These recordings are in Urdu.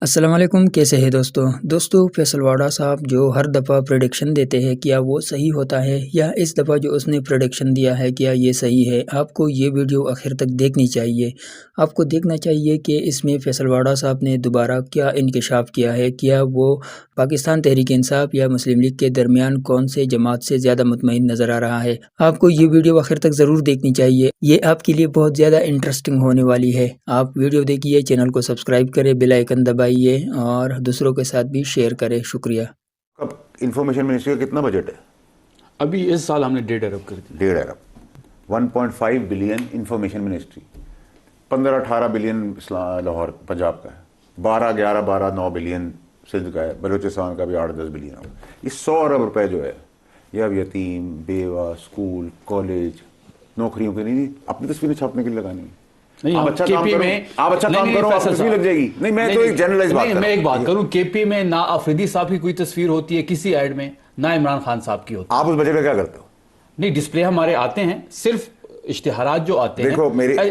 السلام علیکم، کیسے ہیں دوستو فیصل واڈا صاحب جو ہر دفعہ پریڈکشن دیتے ہیں کیا وہ صحیح ہوتا ہے یا اس دفعہ جو اس نے پریڈکشن دیا ہے کیا یہ صحیح ہے؟ آپ کو یہ ویڈیو آخر تک دیکھنی چاہیے۔ آپ کو دیکھنا چاہیے کہ اس میں فیصل واڈا صاحب نے دوبارہ کیا انکشاف کیا ہے، کیا وہ پاکستان تحریک انصاف یا مسلم لیگ کے درمیان کون سے جماعت سے زیادہ مطمئن نظر آ رہا ہے۔ آپ کو یہ ویڈیو آخر تک ضرور دیکھنی چاہیے، یہ آپ کے لیے بہت زیادہ انٹرسٹنگ ہونے والی ہے۔ آپ ویڈیو دیکھیے، چینل کو سبسکرائب کریں، بیل آئیکن دبائیے اور دوسروں کے ساتھ بھی شیئر کریں۔ شکریہ۔ اب انفارمیشن منسٹری کا کتنا بجٹ ہے؟ ابھی اس سال ہم نے 1.5 ارب کر دی۔ 1.5 ارب 1.5 billion information ministry, 15-18 billion Lahore Punjab کا ہے، 12 بلین سندھ کا ہے، بلوچستان کا بھی 8-10 بلین ہوگا۔ یہ 100 ارب روپے جو ہے یہ اب یتیم، بیوہ، اسکول، کالج، نوکریوں کے نہیں، اپنی تصویریں چھاپنے کے لیے لگانی ہے۔ آپ اچھا کام کرو، آپ تصویر لگ جائے گی۔ نہیں، میں تو ایک جنرلائز بات کر رہا ہوں۔ میں ایک بات کروں، کے پی میں نہ آفریدی صاحب کی کوئی تصویر ہوتی ہے کسی ایڈ میں، نہ عمران خان صاحب کی ہوتی ہے۔ آپ اس بجٹ کا کیا کرتے ہو؟ نہیں، ڈسپلے ہمارے آتے ہیں، صرف اشتہارات جو آتے ہیں۔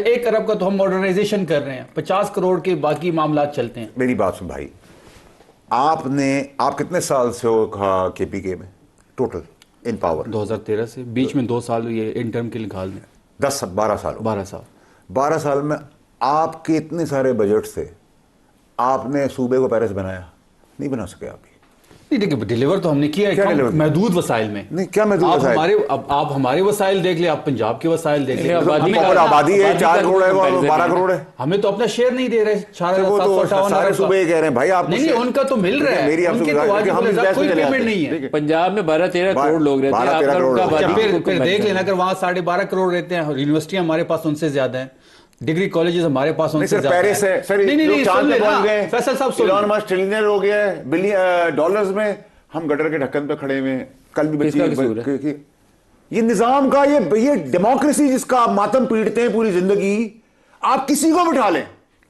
1 ارب کا تو ہم ماڈرنائزیشن کر رہے ہیں، 50 کروڑ کے باقی معاملات چلتے ہیں۔ میری بات سن بھائی، آپ کتنے سال سے ہو کے پی کے میں ٹوٹل ان پاور؟ 2013 سے، بیچ میں 2 سال یہ انٹرم کے نکال دیں۔ 12 سال 12 سال میں آپ کے اتنے سارے بجٹ سے آپ نے صوبے کو پیرس بنایا نہیں بنا سکے آپ ہی؟ نہیں، دیکھیں ڈیلیور تو ہم نے کیا ہے محدود وسائل میں۔ نہیں، کیا محدود وسائل؟ آپ ہمارے وسائل دیکھ لیں، آپ پنجاب کے وسائل دیکھ لیں۔ آبادی ہے 4 کروڑ ہے، 12 کروڑ ہے، ہمیں تو اپنا شیئر نہیں دے رہے۔ سارے صوبے کہہ رہے ہیں بھائی آپ نہیں، ان کا تو مل رہا ہے، ان کی تو کوئی پیمنٹ نہیں ہے۔ پنجاب میں 12-13 کروڑ لوگ رہتے ہیں، پھر دیکھ لینا، اگر وہاں 12.5 کروڑ رہتے ہیں، یونیورسٹیاں ہمارے پاس ان سے زیادہ ہیں، ڈگری کالجز ہمارے پاس ان سے زیادہ ہیں۔ پیرس ہے، فیصل صاحب ایلان مسک ٹریلینئر ہو گیا ہے بلین ڈالرز میں، ہم گٹر کے ڈھکن پہ کھڑے ہوئے ہیں۔ کل بھی بچی یہ نظام کا، یہ ڈیموکریسی جس کا آپ ماتم پیٹتے ہیں پوری زندگی، آپ کسی کو بٹھا لیں،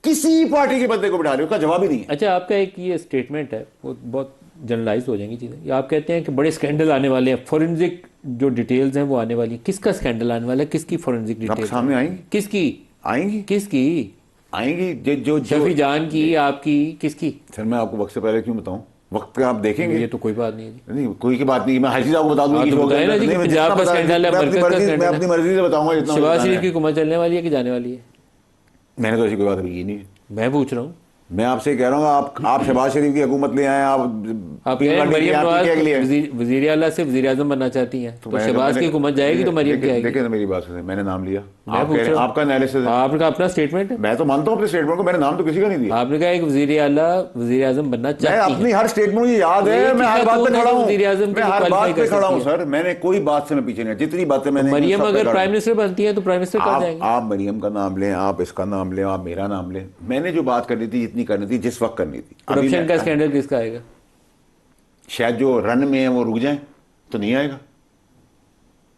کسی پارٹی کے بندے کو بٹھا لیں، اس کا جواب ہی نہیں ہے۔ اچھا، آپ کا ایک یہ اسٹیٹمنٹ ہے، وہ بہت جنرلائز ہو جائیں گی چیزیں، یہ آپ کہتے ہیں کہ بڑے اسکینڈل آنے والے ہیں، فورنزک جو ڈیٹیلز ہیں وہ آنے والی ہیں۔ کس کا اسکینڈل آنے والا ہے؟ کس کی فورنزک ڈیٹیلز سامنے آئیں گی؟ کس کی آئیں گی؟ کس کی آئیں گی؟ جو شفیع جان کی، آپ کی، کس کی؟ سر میں آپ کو وقت سے پہلے کیوں بتاؤں؟ وقت پہ آپ دیکھیں گے۔ یہ تو کوئی بات نہیں ہے، نہیں کوئی کی بات نہیں، میں ہر چیز آپ کو بتا دوں گی۔ پنجاب کا اسکینڈل ہے، مرکز کا اسکینڈل ہے، میں اپنی مرضی سے بتاؤں گا۔ شہباز شریف کی حکومت چلنے والی ہے کہ جانے والی ہے؟ میں نے تو ایسی کوئی بات ابھی کی نہیں ہے۔ میں پوچھ رہا ہوں، میں آپ سے کہہ رہا ہوں، آپ شہباز شریف کی حکومت لے آئے، آپ مریم نواز وزیر اعلیٰ سے وزیر اعظم بننا چاہتی ہیں، تو شہباز کی حکومت جائے گی تو مریم کی آئے گی۔ دیکھیں نا میری بات سے، میں نے نام لیا، آپ کا انالیسس ہے، آپ کا اپنا اسٹیٹمنٹ ہے۔ میں تو مانتا ہوں اپنے اسٹیٹمنٹ کو، میں نے نام تو کسی کا نہیں دیا۔ آپ نے کہا ایک وزیر اعلیٰ وزیر اعظم بننا چاہتی ہیں۔ میں اپنی ہر اسٹیٹمنٹ مجھے یاد ہے، میں ہر بات پہ کھڑا ہوں، میں ہر بات پہ کھڑا ہوں سر، میں نے کوئی بات سے میں پیچھے نہیں، جتنی باتیں میں نے۔ مریم اگر پرائم منسٹر بنتی ہے تو پرائم منسٹر کہاں جائیں گے؟ آپ مریم کا نام لیں، آپ اس کا نام لیں، آپ میرا نام لیں، میں نے جو بات کرنی تھی جتنی کرنی تھی جس وقت کرنی تھی۔ کرپشن کا اسکینڈل کس کا آئے گا؟ شاید جو رن میں ہیں وہ رک جائیں تو نہیں آئے گا،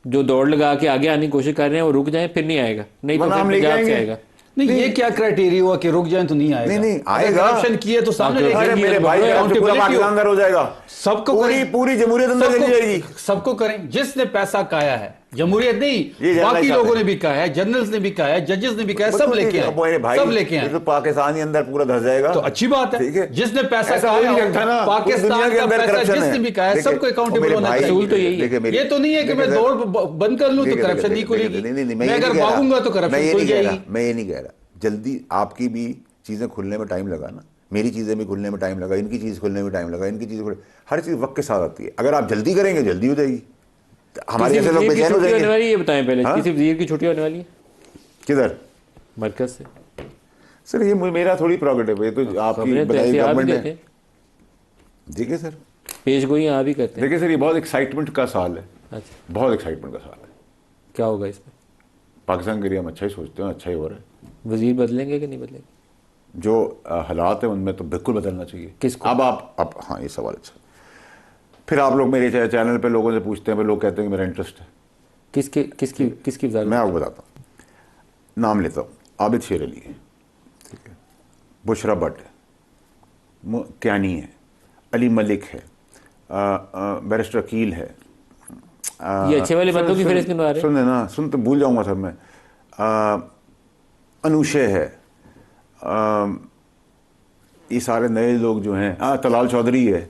جو دوڑ لگا کے آگے آنے کی کوشش کر رہے ہیں وہ رک جائیں پھر نہیں آئے گا، نہیں تو پھر پنجاب سے آئے گا۔ نہیں، یہ کیا کرائٹیریا ہوا کہ رک جائیں تو نہیں آئے گا؟ نہیں آئے گا، کرپشن کیے تو سامنے لے کے میرے بھائی پورا پاکستان اندر ہو جائے گا، سب کو پوری جمہوریت اندر چلی جائے گی۔ سب کو کریں، جس نے پیسہ کھایا ہے، جمہوریت نہیں، باقی لوگوں نے بھی کہا ہے، جنرلز نے بھی کہا ہے، ججز نے بھی کہا ہے، سب لے کے آئے، سب لے کے آئے۔ تو پاکستان کے اندر پورا دھس جائے گا تو اچھی بات ہے، جس نے پیسہ کھایا پاکستان کا پیسہ جس نے بھی کھایا ہے، سب کو اکاؤنٹیبل ہونا چاہیے۔ اصول تو یہی ہے، یہ تو نہیں ہے کہ میں دوڑ بند کر لوں تو کرپشن نہیں کھلے گی، میں اگر بھاگوں گا تو کرپشن کھل جائے گی۔ میں یہ نہیں کہہ رہا، جلدی آپ کی بھی چیزیں کھلنے میں ٹائم لگا نا، میری چیزیں بھی کھلنے میں ٹائم لگا، ان کی چیز کھلنے میں ٹائم لگا، ان کی چیز ہر چیز وقت کے ساتھ آتی ہے۔ اگر آپ جلدی کریں گے جلدی ہو جائے گی، ہمارے جیسے لوگ بے چین ہو جائیں گے۔ یہ بتائیں پہلے، کسی وزیر کی چھٹی ہونے والی ہے کدھر؟ مرکز سے؟ سر یہ میرا تھوڑی پروگریٹو ہے، تو آپ کی بڑائی گورنمنٹ ہے۔ دیکھیں سر، پیش گوئی آپ ہی کرتے ہیں۔ دیکھیں سر، یہ بہت ایکسائٹمنٹ کا سال ہے، بہت ایکسائٹمنٹ کا سال ہے۔ کیا ہوگا اس میں؟ پاکستان کے لیے ہم اچھا ہی سوچتے ہیں، اچھا ہی ہو رہا ہے۔ وزیر بدلیں گے کہ نہیں بدلیں گے؟ جو حالات ہیں ان میں تو بالکل بدلنا چاہیے۔ کس کو؟ اب ہاں یہ سوال اچھا۔ پھر آپ لوگ میرے چینل پہ لوگوں سے پوچھتے ہیں، پھر لوگ کہتے ہیں کہ میرا انٹرسٹ ہے۔ کس کی وزارت؟ میں آپ کو بتاتا ہوں، نام لیتا ہوں، عابد شیر علی ہے، ٹھیک ہے، بشرا بٹ ہے، کیانی ہے، علی ملک ہے، بیرسٹر عقیل ہے۔ یہ اچھے والے بندوں کی فہرست میں آ رہے ہیں؟ سن نا، سن تو بھول جاؤں گا سر میں۔ انوشے ہے، یہ سارے نئے لوگ جو ہیں، طلال چودھری ہے،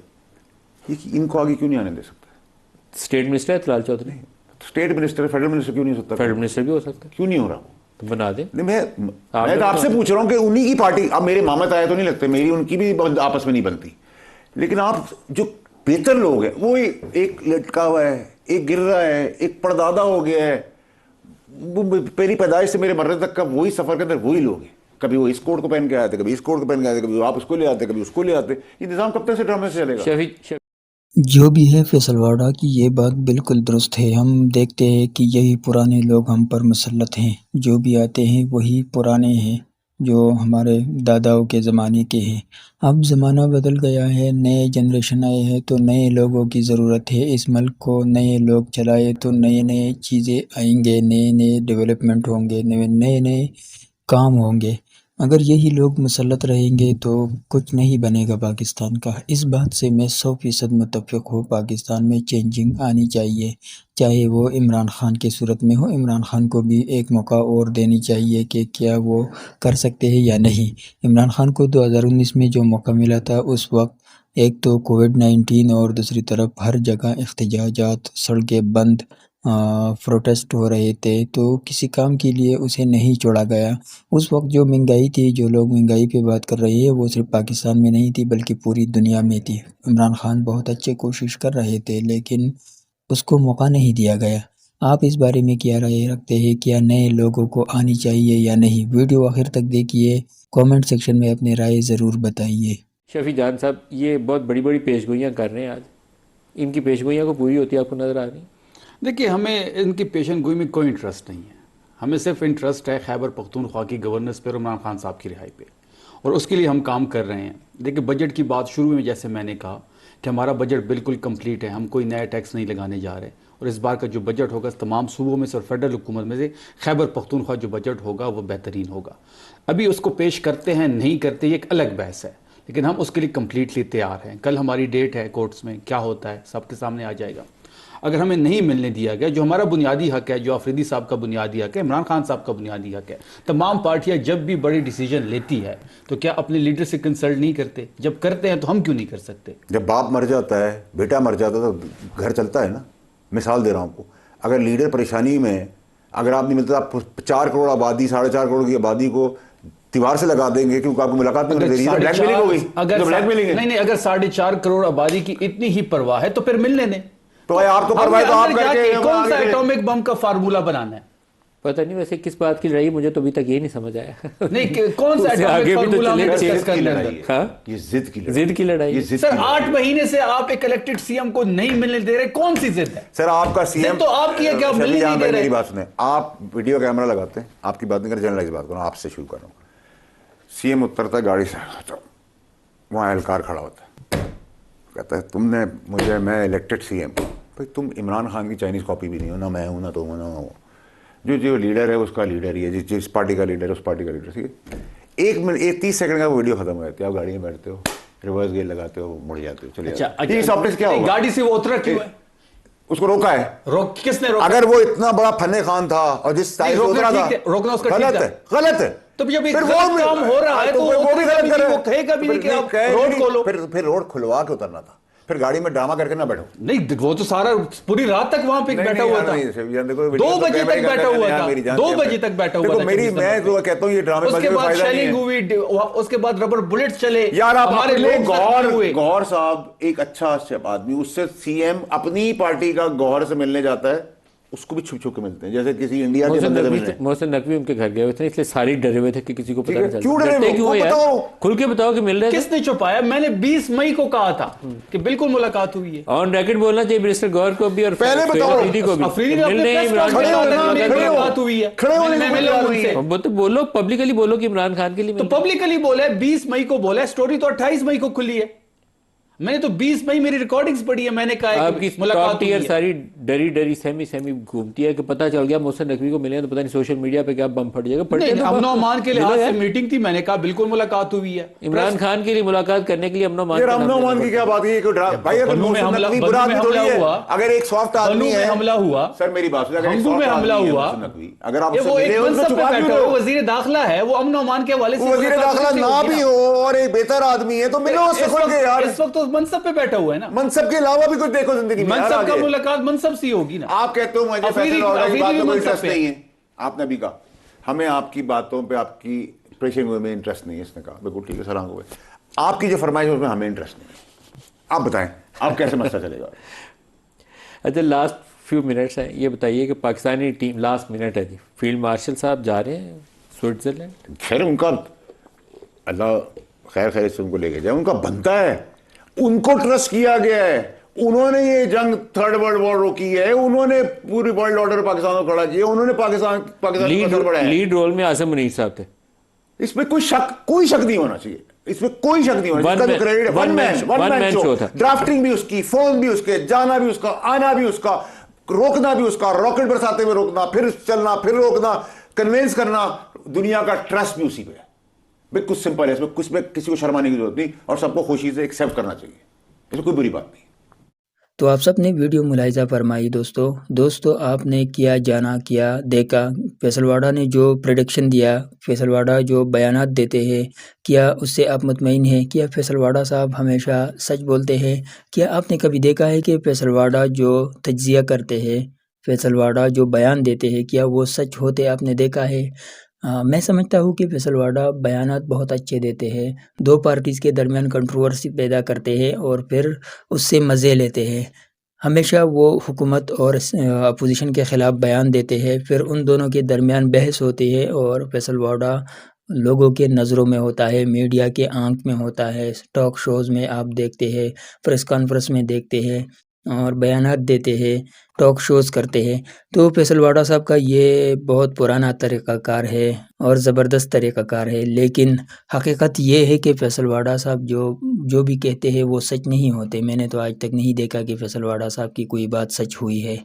ان کو آگے کیوں نہیں آنے دے سکتا؟ اسٹیٹ منسٹر ہے Talal Chaudhry, state minister, federal minister کیوں نہیں ہو سکتا؟ فیڈرل منسٹر بھی ہو سکتا ہے، کیوں نہیں ہو رہا؟ تو بنا دیں۔ میں تو آپ سے پوچھ رہا ہوں کہ انہی کی پارٹی، اب میرے مامت آئے تو نہیں لگتے، میری ان کی بھی آپس میں نہیں بنتی، لیکن آپ جو بہتر لوگ ہیں وہ ایک لٹکا ہوا ہے، ایک گر رہا ہے، ایک پردادا ہو گیا ہے، وہ میری پیدائش سے میرے مرنے تک کا وہی سفر کے اندر وہی لوگ ہیں، کبھی وہ اس کوٹ کو پہن کے آتے، کبھی اس کوٹ کو پہن کے آتے، کبھی آپ اس کو لے آتے، کبھی اس کو لے آتے، یہ نظام کب تک سے ڈرامے سے چلے گا؟ جو بھی ہے فیصل واڈا کی یہ بات بالکل درست ہے۔ ہم دیکھتے ہیں کہ یہی پرانے لوگ ہم پر مسلط ہیں، جو بھی آتے ہیں وہی پرانے ہیں جو ہمارے داداؤں کے زمانے کے ہیں۔ اب زمانہ بدل گیا ہے، نئے جنریشن آئے ہیں تو نئے لوگوں کی ضرورت ہے۔ اس ملک کو نئے لوگ چلائے تو نئے چیزیں آئیں گے، نئے ڈیولپمنٹ ہوں گے، نئے کام ہوں گے۔ اگر یہی لوگ مسلط رہیں گے تو کچھ نہیں بنے گا پاکستان کا۔ اس بات سے میں 100% متفق ہوں، پاکستان میں چینجنگ آنی چاہیے، چاہے وہ عمران خان کی صورت میں ہو۔ عمران خان کو بھی ایک موقع اور دینی چاہیے کہ کیا وہ کر سکتے ہیں یا نہیں۔ عمران خان کو 2019 میں جو موقع ملا تھا، اس وقت ایک تو کووڈ-19 اور دوسری طرف ہر جگہ احتجاجات، سڑکیں بند، پروٹیسٹ ہو رہے تھے، تو کسی کام کے لیے اسے نہیں چھوڑا گیا۔ اس وقت جو مہنگائی تھی، جو لوگ مہنگائی پہ بات کر رہے ہیں، وہ صرف پاکستان میں نہیں تھی بلکہ پوری دنیا میں تھی۔ عمران خان بہت اچھے کوشش کر رہے تھے لیکن اس کو موقع نہیں دیا گیا۔ آپ اس بارے میں کیا رائے رکھتے ہیں؟ کیا نئے لوگوں کو آنی چاہیے یا نہیں؟ ویڈیو آخر تک دیکھیے، کامنٹ سیکشن میں اپنے رائے ضرور بتائیے۔ شفیع جان صاحب، یہ بہت بڑی بڑی پیشگوئیاں کر رہے ہیں، آج ان کی پیشگوئیاں کو پوری ہوتی ہے آپ کو نظر آ رہی؟ دیکھیے، ہمیں ان کی پیشن گوئی میں کوئی انٹرسٹ نہیں ہے، ہمیں صرف انٹرسٹ ہے خیبر پختونخوا کی گورننس پر، عمران خان صاحب کی رہائی پہ، اور اس کے لیے ہم کام کر رہے ہیں۔ دیکھیے، بجٹ کی بات شروع میں جیسے میں نے کہا کہ ہمارا بجٹ بالکل کمپلیٹ ہے، ہم کوئی نیا ٹیکس نہیں لگانے جا رہے، اور اس بار کا جو بجٹ ہوگا تمام صوبوں میں سے اور فیڈرل حکومت میں سے خیبر پختونخوا جو بجٹ ہوگا وہ بہترین ہوگا۔ ابھی اس کو پیش کرتے ہیں نہیں کرتے یہ ایک الگ بحث ہے، لیکن ہم اس کے لیے کمپلیٹلی تیار ہیں۔ کل ہماری ڈیٹ ہے کورٹس میں، کیا ہوتا ہے سب کے سامنے آ جائے گا۔ اگر ہمیں نہیں ملنے دیا گیا، جو ہمارا بنیادی حق ہے، جو آفریدی صاحب کا بنیادی حق ہے، عمران خان صاحب کا بنیادی حق ہے، تمام پارٹیاں جب بھی بڑی ڈیسیجن لیتی ہے تو کیا اپنے لیڈر سے کنسلٹ نہیں کرتے؟ جب کرتے ہیں تو ہم کیوں نہیں کر سکتے؟ جب باپ مر جاتا ہے، بیٹا مر جاتا ہے تو گھر چلتا ہے نا۔ مثال دے رہا ہوں آپ کو، اگر لیڈر پریشانی میں، اگر آپ نہیں ملتا، آپ 4 کروڑ آبادی، 4.5 کروڑ کی آبادی کو دیوار سے لگا دیں گے کیونکہ آپ کو ملاقات نہیں ہونے دے رہی ہے، بلیک میلنگ ہو گئی۔ نہیں، اگر 4.5 کروڑ آبادی کی اتنی ہی پرواہ ہے تو پھر ملنے دیں۔ تو آپ کو پرواہ تو آپ کر کے کون سا ایٹامک بم کا فارمولا بنانا ہے؟ پتہ نہیں ویسے کس بات کی لڑائی، مجھے تو ابھی تک یہ نہیں سمجھ آیا۔ نہیں، کون سا ایٹامک فارمولا ہمیں ڈسکس کرنا ہے؟ یہ ضد کی لڑائی۔ سر 8 مہینے سے آپ ایک الیکٹڈ سی ایم کو نہیں ملنے دے رہے، کون سی ضد ہے؟ سر آپ کا سی ایم تو آپ کی ہے کہ آپ ملنے نہیں دے رہے؟ میری بات سنیں، آپ ویڈیو کیمرہ لگاتے ہیں، آپ کی بات نہیں کر، جرنلائز بات کروں، آپ سے شروع کر رہا ہوں۔ سی ایم اترتا ہے گاڑی سے، وہاں اہلکار کھڑا ہوتا ہے، کہتا ہے تم نے مجھے، میں الیکٹڈ سی ایم، بھائی تم عمران خان کی چائنیز کاپی بھی نہیں ہو، نہ میں ہوں نہ تم ہو، نہ ہوں، جو لیڈر ہے اس کا لیڈر ہی ہے، جس پارٹی کا لیڈر ہے اس پارٹی کا لیڈر، ٹھیک ہے؟ 1 منٹ 30 سیکنڈ کا ویڈیو ختم ہو جاتی ہے، آپ گاڑی میں بیٹھتے ہو، ریورس گیئر لگاتے ہو، مڑ جاتے ہو، چلے جاتے ہو۔ سافٹ کیا ہوگا؟ گاڑی سے وہ اترا کیوں ہے؟ اس کو روکا ہے۔ کس نے روکا؟ اگر وہ اتنا بڑا فن خان تھا اور جس سائز سے اترا تھا، روکنا اس کا ٹھیک ہے، غلط ہے۔ تو جب ایک کام ہو رہا ہے تو وہ بھی غلط کر رہا ہے، وہ کہے گا بھی نہیں کہ آپ روڈ کھولو۔ پھر روڈ کھلوا کے اترنا تھا، پھر گاڑی میں ڈرامہ کر کے نہ بیٹھو۔ نہیں، وہ تو سارا پوری رات تک وہاں پہ بیٹھا ہوا تھا، 2 بجے تک بیٹھا ہوا تھا، 2 بجے تک بیٹھا ہوا تھا۔ میں تو کہتا ہوں یہ ڈرامے اس کے بعد شیلنگ ہوئی، اس کے بعد ربر بلٹ چلے۔ یار ہمارے لوگ گوہر صاحب ایک اچھا آدمی، اس سے سی ایم اپنی پارٹی کا گوہر سے ملنے جاتا ہے، اس کو بھی چھپ چھپ کے ملتے ہیں، جیسے کسی انڈیا کے بندے سے ملنے۔ محسن نقوی ان کے گھر گئے ہوئے تھے، اس لیے سارے ڈرے ہوئے تھے کہ کسی کو پتہ نہیں چلتا۔ کیوں ڈرے ہوئے؟ کھل کے بتاؤ کہ مل رہے تھے۔ کس نے چھپایا؟ میں نے 20 مئی کو کہا تھا کہ بالکل ملاقات ہوئی ہے۔ آن ریکارڈ بولنا چاہیے منسٹر گور کو بھی اور پہلے بتاؤ افریدی کو بھی ملاقات ہوئی ہے، وہ تو بولو، پبلکلی بولو کہ عمران خان کے لیے۔ تو پبلکلی بولا ہے، 20 مئی کو بولا ہے، سٹوری تو 28 مئی کو کھلی ہے۔ میں نے تو 20 مئی میری ریکارڈنگز پڑھی ہے, میں نے کہا آپ کی ٹاپ ٹیئر ساری ڈری ڈری سیمی گھومتی ہے کہ پتہ چل گیا محسن نقوی کو ملے تو پتہ نہیں سوشل میڈیا پہ کیا بم پھٹ جائے گا. امن و امان کے لحاظ سے میٹنگ تھی, میں نے کہا بالکل ملاقات ہوئی ہے. عمران خان کے لیے ملاقات کرنے کے لیے امن و امان, امن و امان کی کیا بات ہے؟ بھائی اگر محسن نقوی برا آدمی تھوڑی ہے, اگر ایک سافٹ آدمی ہے, حملہ ہوا سر میری بات سنیں, اگر ایک ہنگو میں سافٹ حملہ آدمی ہے ہوا, محسن نقوی, اگر آپ وہ ایک منصب پہ بیٹھا ہو, وہ وزیر داخلہ ہے, وہ امن و امان کے حوالے سے وزیر داخلہ نہ بھی ہو اور ایک بہتر آدمی ہے تو ملو اس سے کھل کے یار. اس وقت تو منصب پہ بیٹھا ہوا ہے نا, منصب کے علاوہ بھی کچھ دیکھو زندگی میں. منصب کا ملاقات منصب سے ہوگی نا. آپ کہتے ہو مجھے فیصل وارڈا کی بات میں کوئی انٹرسٹ نہیں ہے, آپ نے بھی کہا ہمیں آپ کی باتوں پہ آپ کی پیشن گوئی میں انٹرسٹ نہیں ہے, اس نے کہا بالکل ٹھیک ہے سر, ہوئے آپ کی جو فرمائش ہے اس میں ہمیں انٹرسٹ نہیں ہے. آپ بتائیں آپ کیسے مسئلہ چلے گا؟ اچھا لاسٹ فیو منٹس ہیں, یہ بتائیے کہ پاکستانی ٹیم لاسٹ منٹ ہے جی, فیلڈ مارشل صاحب جا رہے ہیں سوئٹزرلینڈ. خیر ان کا اللہ خیر سے ان کو لے کے جائے, ان کا بنتا ہے, ان کو ٹرسٹ کیا گیا ہے, انہوں نے یہ جنگ تھرڈ ورلڈ وار روکی ہے, انہوں نے پوری ورلڈ آرڈر پاکستان کو کھڑا کیا, انہوں نے پاکستان کو اثر بڑھایا. لیڈ رول میں عاصم منیر صاحب تھے. اس میں کوئی شک نہیں ہونا چاہیے, اس میں کوئی شک نہیں ہونا چاہیے. ون مین شو, ڈرافٹنگ بھی اس کی, فون بھی اس کے, جانا بھی اس کا, آنا بھی اس کا, روکنا بھی اس کا, راکٹ برساتے ہوئے روکنا, پھر چلنا, پھر روکنا, کنوینس کرنا, دنیا کا ٹرسٹ بھی اسی پہ ہے. بالکل سمپل ہے, اس میں کسی کو شرمانے کی ضرورت نہیں, اور سب کو خوشی سے ایکسیپٹ کرنا چاہیے, اس میں کوئی بری بات نہیں. تو آپ سب نے ویڈیو ملاحظہ فرمائی دوستو آپ نے کیا جانا, کیا دیکھا, فیصل وارڈا نے جو پریڈکشن دیا, فیصل وارڈا جو بیانات دیتے ہیں, کیا اس سے آپ مطمئن ہیں؟ کیا فیصل وارڈا صاحب ہمیشہ سچ بولتے ہیں؟ کیا آپ نے کبھی دیکھا ہے کہ فیصل وارڈا جو تجزیہ کرتے ہیں, فیصل وارڈا جو بیان دیتے ہیں, کیا وہ سچ ہوتے آپ نے دیکھا ہے؟ میں سمجھتا ہوں کہ فیصل وارڈا بیانات بہت اچھے دیتے ہیں, دو پارٹیز کے درمیان کنٹروورسی پیدا کرتے ہیں اور پھر اس سے مزے لیتے ہیں. ہمیشہ وہ حکومت اور اپوزیشن کے خلاف بیان دیتے ہیں, پھر ان دونوں کے درمیان بحث ہوتی ہے اور فیصل وارڈا لوگوں کے نظروں میں ہوتا ہے, میڈیا کے آنکھ میں ہوتا ہے, ٹاک شوز میں آپ دیکھتے ہیں, پریس کانفرنس میں دیکھتے ہیں اور بیانات دیتے ہیں, ٹاک شوز کرتے ہیں. تو فیصل وارڈا صاحب کا یہ بہت پرانا طریقہ کار ہے اور زبردست طریقہ کار ہے, لیکن حقیقت یہ ہے کہ فیصل وارڈا صاحب جو بھی کہتے ہیں وہ سچ نہیں ہوتے. میں نے تو آج تک نہیں دیکھا کہ فیصل وارڈا صاحب کی کوئی بات سچ ہوئی ہے.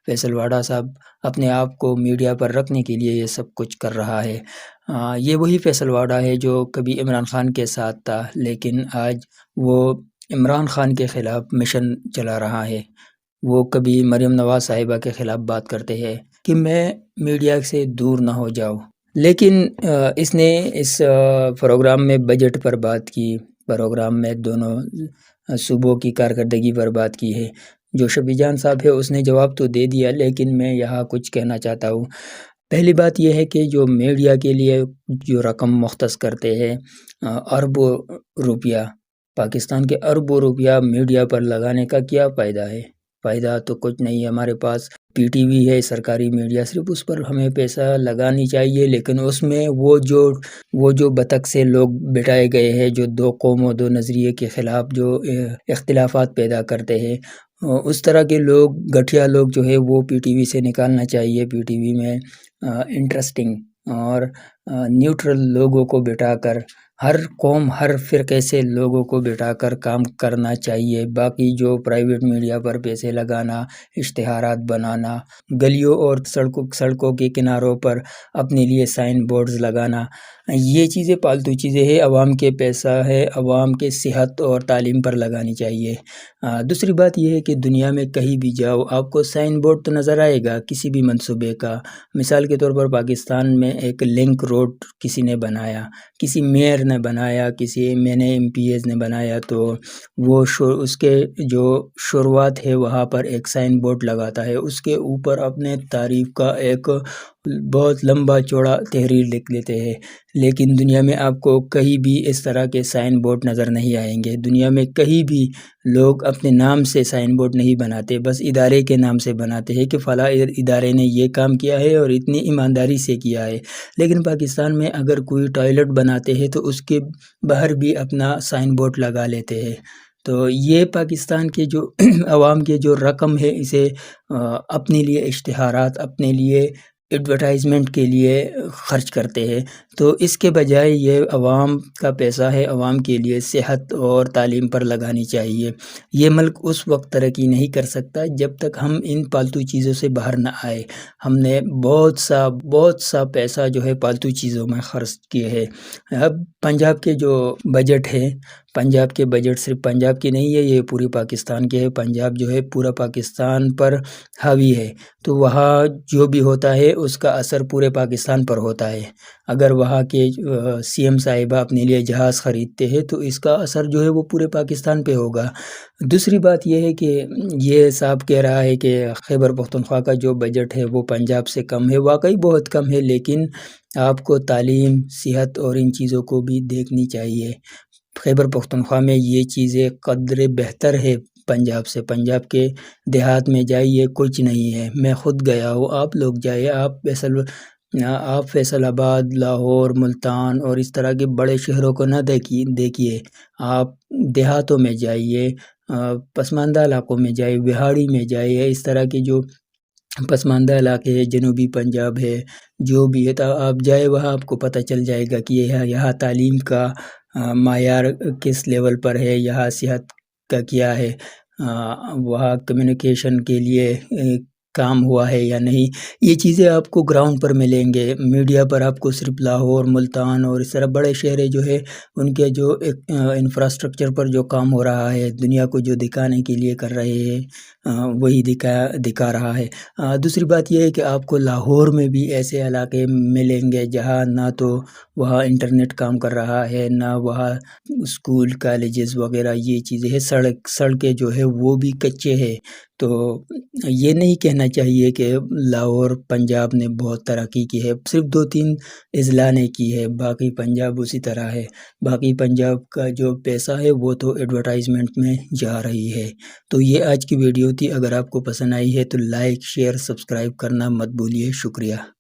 فیصل وارڈا صاحب اپنے آپ کو میڈیا پر رکھنے کے لیے یہ سب کچھ کر رہا ہے. یہ وہی فیصل وارڈا ہے جو کبھی عمران خان کے ساتھ تھا, لیکن آج وہ عمران خان کے خلاف مشن چلا رہا ہے. وہ کبھی مریم نواز صاحبہ کے خلاف بات کرتے ہیں کہ میں میڈیا سے دور نہ ہو جاؤں, لیکن اس نے اس پروگرام میں بجٹ پر بات کی, پروگرام میں دونوں صوبوں کی کارکردگی پر بات کی ہے. جو شفیع جان صاحب ہے اس نے جواب تو دے دیا, لیکن میں یہاں کچھ کہنا چاہتا ہوں. پہلی بات یہ ہے کہ جو میڈیا کے لیے جو رقم مختص کرتے ہیں, اربوں روپیہ, پاکستان کے اربوں روپیہ میڈیا پر لگانے کا کیا فائدہ ہے؟ فائدہ تو کچھ نہیں ہے. ہمارے پاس پی ٹی وی ہے, سرکاری میڈیا, صرف اس پر ہمیں پیسہ لگانی چاہیے, لیکن اس میں وہ جو بطخ سے لوگ بٹھائے گئے ہیں, جو دو قوم و دو نظریے کے خلاف جو اختلافات پیدا کرتے ہیں, اس طرح کے لوگ, گٹھیا لوگ جو ہے وہ پی ٹی وی سے نکالنا چاہیے. پی ٹی وی میں انٹرسٹنگ اور نیوٹرل لوگوں کو بٹھا کر, ہر قوم ہر فرقے سے لوگوں کو بٹھا کر کام کرنا چاہیے. باقی جو پرائیویٹ میڈیا پر پیسے لگانا, اشتہارات بنانا, گلیوں اور سڑکوں کے کناروں پر اپنے لیے سائن بورڈز لگانا, یہ چیزیں فالتو چیزیں ہیں. عوام کے پیسہ ہے, عوام کے صحت اور تعلیم پر لگانی چاہیے. دوسری بات یہ ہے کہ دنیا میں کہیں بھی جاؤ آپ کو سائن بورڈ تو نظر آئے گا کسی بھی منصوبے کا. مثال کے طور پر پاکستان میں ایک لنک روڈ کسی نے بنایا, کسی میئر نے بنایا, کسی ایم پی ایز نے بنایا, تو وہ اس کے جو شروعات ہے وہاں پر ایک سائن بورڈ لگاتا ہے, اس کے اوپر اپنے تعریف کا ایک بہت لمبا چوڑا تحریر لکھ لیتے ہیں. لیکن دنیا میں آپ کو کہیں بھی اس طرح کے سائن بورڈ نظر نہیں آئیں گے. دنیا میں کہیں بھی لوگ اپنے نام سے سائن بورڈ نہیں بناتے, بس ادارے کے نام سے بناتے ہیں کہ فلاں ادارے نے یہ کام کیا ہے اور اتنی ایمانداری سے کیا ہے. لیکن پاکستان میں اگر کوئی ٹوائلٹ بناتے ہیں تو اس کے باہر بھی اپنا سائن بورڈ لگا لیتے ہیں. تو یہ پاکستان کے جو عوام کے جو رقم ہے اسے اپنے لیے اشتہارات, اپنے لیے ایڈورٹائزمنٹ کے لیے خرچ کرتے ہیں. تو اس کے بجائے یہ عوام کا پیسہ ہے، عوام کے لیے صحت اور تعلیم پر لگانی چاہیے۔ یہ ملک اس وقت ترقی نہیں کر سکتا جب تک ہم ان پالتو چیزوں سے باہر نہ آئے۔ ہم نے بہت سا پیسہ جو ہے پالتو چیزوں میں خرچ کیے ہے۔ اب پنجاب کے جو بجٹ ہے، پنجاب کے بجٹ صرف پنجاب کی نہیں ہے، یہ پوری پاکستان کے ہے۔ پنجاب جو ہے پورا پاکستان پر حاوی ہے، تو وہاں جو بھی ہوتا ہے اس کا اثر پورے پاکستان پر ہوتا ہے۔ اگر وہاں کے سی ایم صاحبہ اپنے لیے جہاز خریدتے ہیں تو اس کا اثر جو ہے وہ پورے پاکستان پہ ہوگا۔ دوسری بات یہ ہے کہ یہ صاحب کہہ رہا ہے کہ خیبر پختونخوا کا جو بجٹ ہے وہ پنجاب سے کم ہے، واقعی بہت کم ہے، لیکن آپ کو تعلیم، صحت اور ان چیزوں کو بھی دیکھنی چاہیے۔ خیبر پختونخوا میں یہ چیزیں قدر بہتر ہے پنجاب سے۔ پنجاب کے دیہات میں جائیے، کچھ نہیں ہے، میں خود گیا ہوں، آپ لوگ جائیے، آپ فیصل آباد، لاہور، ملتان اور اس طرح کے بڑے شہروں کو نہ دیکھیے، آپ دیہاتوں میں جائیے، پسماندہ علاقوں میں جائیے، بہاڑی میں جائیے، اس طرح کے جو پسماندہ علاقے ہے، جنوبی پنجاب ہے، جو بھی ہے، تو آپ جائے وہاں آپ کو پتہ چل جائے گا کہ یہاں تعلیم کا معیار کس لیول پر ہے، یہاں صحت کا کیا ہے، وہاں کمیونیکیشن کے لیے کام ہوا ہے یا نہیں۔ یہ چیزیں آپ کو گراؤنڈ پر ملیں گے، میڈیا پر آپ کو صرف لاہور، ملتان اور اس طرح بڑے شہر جو ہے ان کے جو انفراسٹرکچر پر جو کام ہو رہا ہے، دنیا کو جو دکھانے کے لیے کر رہے ہیں، وہی دکھا رہا ہے۔ دوسری بات یہ ہے کہ آپ کو لاہور میں بھی ایسے علاقے ملیں گے جہاں نہ تو وہاں انٹرنیٹ کام کر رہا ہے، نہ وہاں اسکول، کالجز وغیرہ یہ چیزیں ہیں، سڑکیں جو ہے وہ بھی کچے ہیں۔ تو یہ نہیں کہنا چاہیے کہ لاہور پنجاب نے بہت ترقی کی ہے، صرف 2-3 اضلاع نے کی ہے، باقی پنجاب اسی طرح ہے۔ باقی پنجاب کا جو پیسہ ہے وہ تو ایڈورٹائزمنٹ میں جا رہی ہے۔ تو یہ آج کی ویڈیو تھی، اگر آپ کو پسند آئی ہے تو لائک، شیئر، سبسکرائب کرنا مت بھولیے۔ شکریہ۔